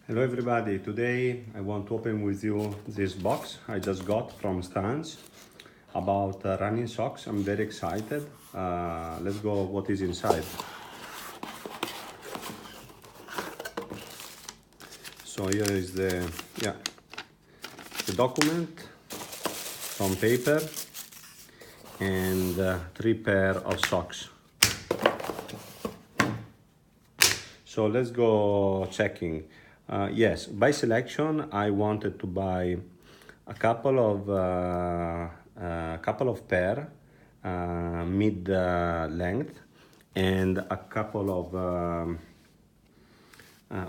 Hello everybody, today I want to open with you this box I just got from Stance about running socks. I'm very excited. Let's go what is inside. So here is the document, some paper and 3 pair of socks. So let's go checking. Yes, by selection, I wanted to buy a couple of pair mid length and a couple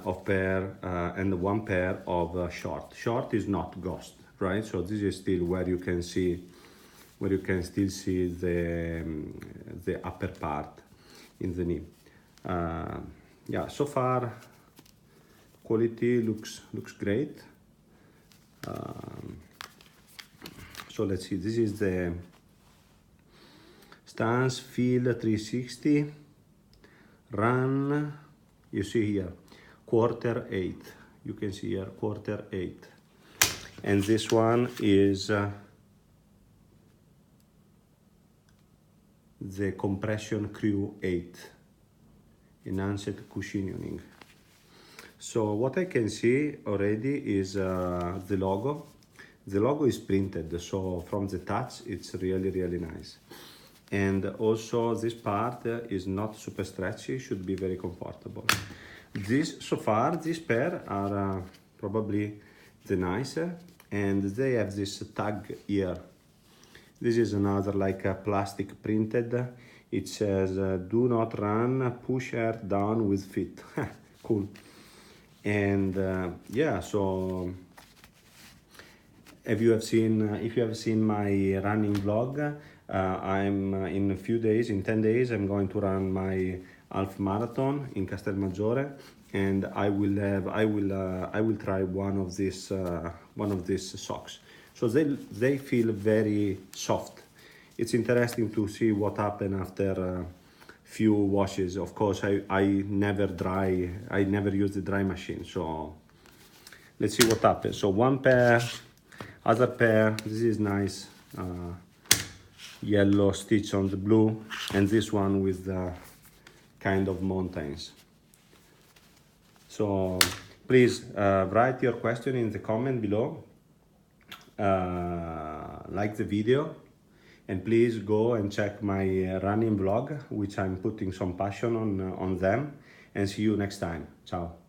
of pair and 1 pair of short. Short is not Ghost, right? So this is still where you can still see the upper part in the knee. Yeah, so far quality looks great. So let's see, this is the Stance Feel 360 Run. You see here quarter-8, you can see here quarter-8, and this one is the Compression Crew 8 enhanced cushioning. So what I can see already is the logo. The logo is printed, so from the touch it's really nice. And also this part is not super stretchy, should be very comfortable. So far these pair are probably the nicer, and they have this tag here. This is another like a plastic printed. It says do not run, push air down with feet. Cool. And yeah, so if you have seen my running vlog, I'm in a few days, in 10 days, I'm going to run my half marathon in Castelmaggiore, and I will try one of these socks. So they feel very soft. It's interesting to see what happens after few washes. Of course, I never use the dry machine, so let's see what happens. So 1 pair, other pair, this is nice yellow stitch on the blue, and this one with the kind of mountains. So please write your question in the comment below, like the video, and please go and check my running vlog, which I'm putting some passion on them, and see you next time. Ciao.